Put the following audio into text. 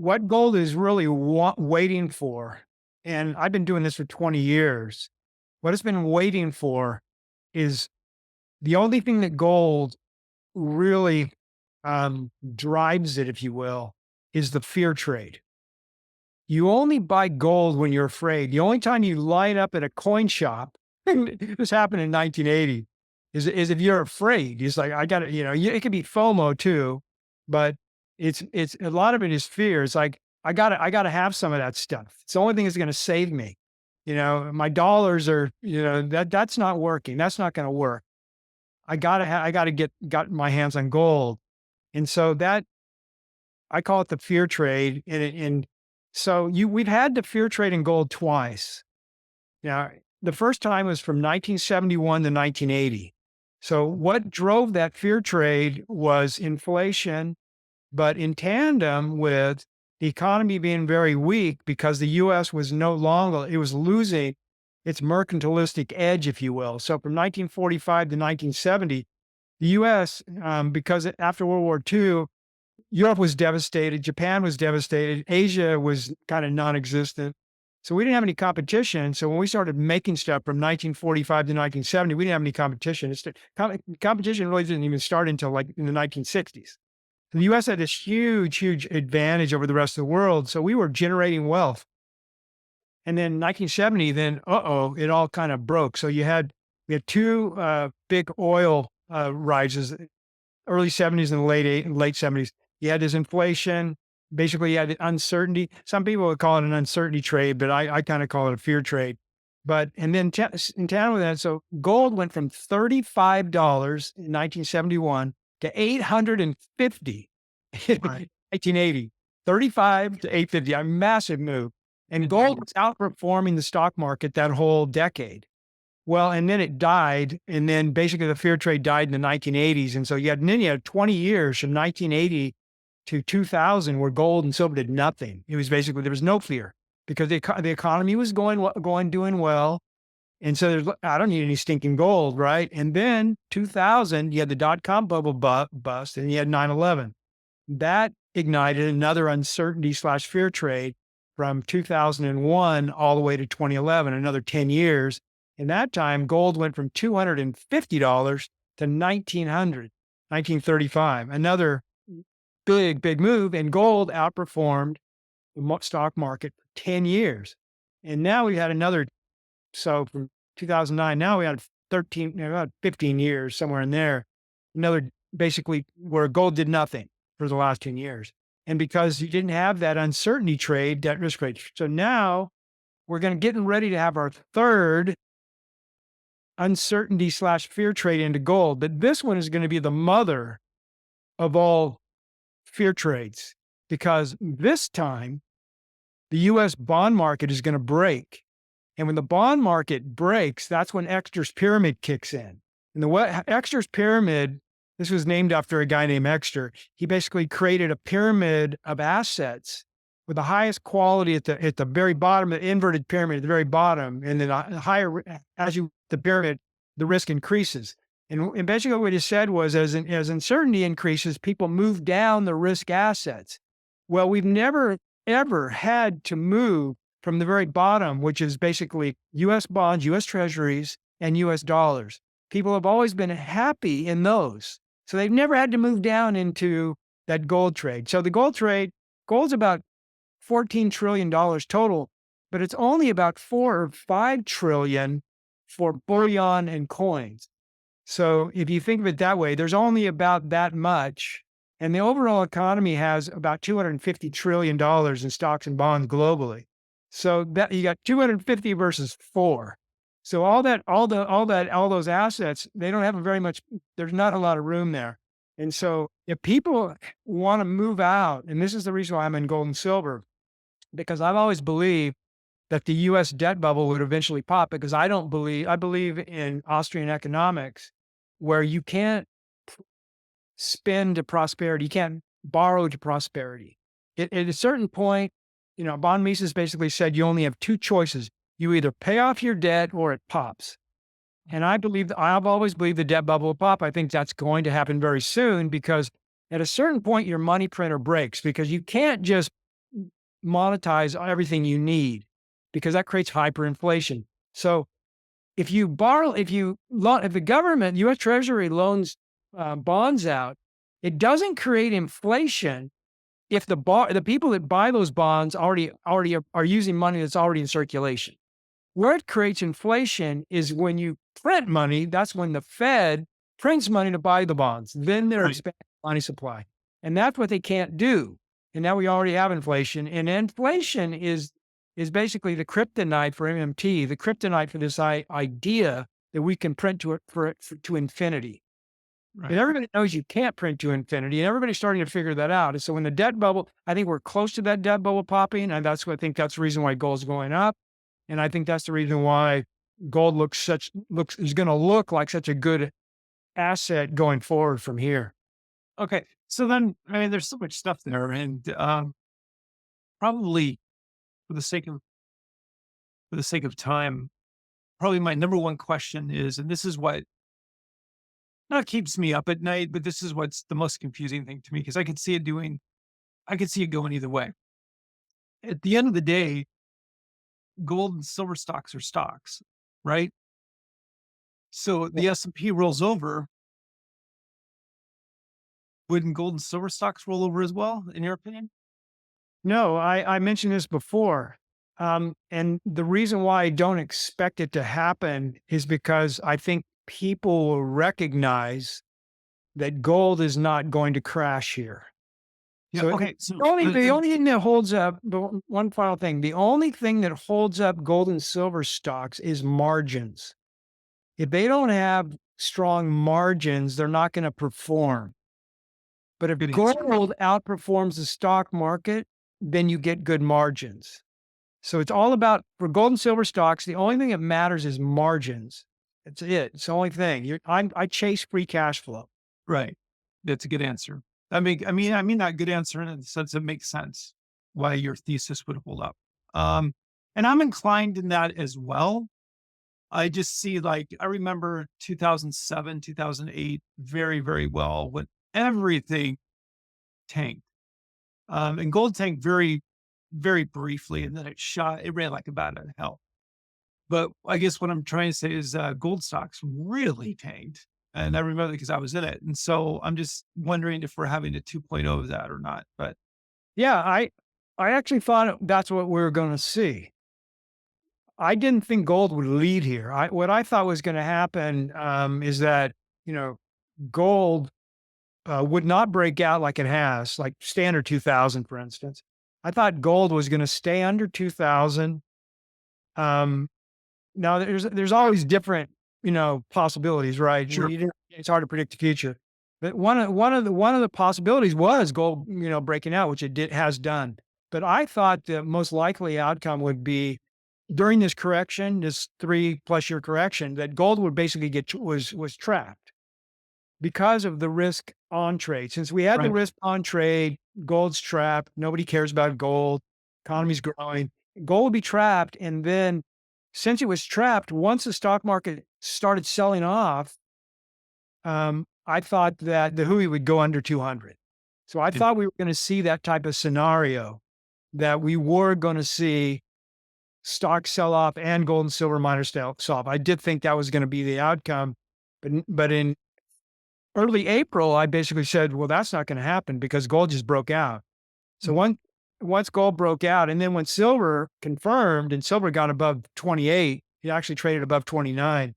what gold is really waiting for, and I've been doing this for 20 years, what it's been waiting for is the only thing that gold really drives it, if you will, is the fear trade. You only buy gold when you're afraid. The only time you line up at a coin shop, and this happened in 1980, is if you're afraid. It's like, I got to, it could be FOMO too, but it's a lot of it is fear. It's like, I gotta have some of that stuff. It's the only thing that's going to save me. My dollars are, that's not working. That's not going to work. I gotta got my hands on gold. And so that I call it the fear trade. And so we've had the fear trade in gold twice. Now, the first time was from 1971 to 1980. So what drove that fear trade was inflation, but in tandem with the economy being very weak because the US was no longer, it was losing its mercantilistic edge, if you will. So from 1945 to 1970, the US, because after World War II, Europe was devastated, Japan was devastated, Asia was kind of non-existent. So we didn't have any competition. So when we started making stuff from 1945 to 1970, we didn't have any competition. Competition really didn't even start until like in the 1960s. The US had this huge, huge advantage over the rest of the world. So we were generating wealth. And then 1970, then, it all kind of broke. So we had two big oil rises, early 70s and late 70s. You had this inflation. Basically, you had uncertainty. Some people would call it an uncertainty trade, but I kind of call it a fear trade. And then in tandem with that, so gold went from $35 in 1971 to $850 in Right. 1980. 35 to 850, a massive move. And gold was outperforming the stock market that whole decade. Well, and then it died, and then basically the fear trade died in the 1980s. And so you had 20 years from 1980 to 2000 where gold and silver did nothing. It was basically, there was no fear because the economy was doing well. And so I don't need any stinking gold, right? And then 2000, you had the dot-com bubble bust, and you had 9/11. That ignited another uncertainty slash fear trade from 2001 all the way to 2011, another 10 years. In that time, gold went from $250 to $1,935, another big, big move. And gold outperformed the stock market for 10 years. And now we had another, so from 2009, now we had 15 years, somewhere in there, another basically where gold did nothing for the last 10 years. And because you didn't have that uncertainty trade, that risk trade. So now we're getting ready to have our third uncertainty slash fear trade into gold. But this one is going to be the mother of all fear trades, because this time the US bond market is going to break. And when the bond market breaks, that's when Exter's pyramid kicks in. And Exter's pyramid, this was named after a guy named Exter. He basically created a pyramid of assets with the highest quality at the very bottom, the inverted pyramid at the very bottom, and then higher the pyramid, the risk increases. And basically what he said was, as uncertainty increases, people move down the risk assets. Well, we've never ever had to move from the very bottom, which is basically US bonds, US treasuries, and US dollars. People have always been happy in those. So they've never had to move down into that gold trade. So the gold's about $14 trillion total, but it's only about 4 or 5 trillion for bullion and coins. So if you think of it that way, there's only about that much. And the overall economy has about $250 trillion in stocks and bonds globally. So that you got 250 versus 4. So all those assets, they don't have very much, there's not a lot of room there. And so if people want to move out, and this is the reason why I'm in gold and silver, because I've always believed that the US debt bubble would eventually pop, because I believe in Austrian economics, where you can't spend to prosperity. You can't borrow to prosperity. At a certain point, Von Mises basically said you only have two choices. You either pay off your debt or it pops. And I've always believed the debt bubble will pop. I think that's going to happen very soon, because at a certain point, your money printer breaks, because you can't just monetize everything you need because that creates hyperinflation. So if you borrow, if the government, U.S. Treasury loans bonds out, it doesn't create inflation if the people that buy those bonds already are using money that's already in circulation. Where it creates inflation is when you print money. That's when the Fed prints money to buy the bonds. Then they're Right. expanding money supply, and that's what they can't do. And now we already have inflation, and inflation is basically the kryptonite for MMT, the kryptonite for this idea that we can print to infinity. And Right. everybody knows you can't print to infinity, and everybody's starting to figure that out. And so when the debt bubble, I think we're close to that debt bubble popping, and I think that's the reason why gold's going up. And I think that's the reason why gold is going to look like such a good asset going forward from here. Okay. So then, I mean, there's so much stuff there, and probably for the sake of time, probably my number one question is, and this is what not keeps me up at night, but this is what's the most confusing thing to me because I could see it going either way. At the end of the day, gold and silver stocks are stocks, right? So Yeah. the S&P rolls over. Wouldn't gold and silver stocks roll over as well, in your opinion? No, I mentioned this before. And the reason why I don't expect it to happen is because I think people will recognize that gold is not going to crash here. Yeah. So Okay. the only Uh, the only thing that holds up, one final thing, the only thing that holds up gold and silver stocks is margins. If they don't have strong margins, they're not going to perform. But if Good answer. gold outperforms the stock market, then you get good margins. So it's all about for gold and silver stocks. The only thing that matters is margins. That's it. It's the only thing. I chase free cash flow. Right. That's a good answer. I mean that good answer in the sense it makes sense why your thesis would hold up. Um, and I'm inclined in that as well. I just see like I remember 2007, 2008 very, very well when everything tanked. And gold tanked very, very briefly, and then it ran like a bat out of hell. But I guess what I'm trying to say is gold stocks really tanked. And I remember because I was in it. And so I'm just wondering if we're having a 2.0 of that or not. But Yeah, I actually thought that's what we were going to see. I didn't think gold would lead here. What I thought was going to happen is that you know gold would not break out like it has, like standard 2000, for instance. I thought gold was going to stay under 2000. Um, Now there's always different, possibilities, right? sure. It's hard to predict the future. But one of the possibilities was gold, breaking out, which has done. But I thought the most likely outcome would be during this correction, this 3+ year correction, that gold would basically was trapped because of the risk on trade. Since we had the Right. risk on trade, gold's trapped. Nobody cares about gold. Economy's growing. Gold would be trapped. And then since it was trapped, once the stock market started selling off, I thought that the Hui would go under 200. So I And thought we were going to see that type of scenario, that we were going to see stock sell off and gold and silver miners sell off. I did think that was going to be the outcome. But in early April, I basically said, well, that's not going to happen because gold just broke out. So once gold broke out, and then when silver confirmed and silver got above 28, it actually traded above 29.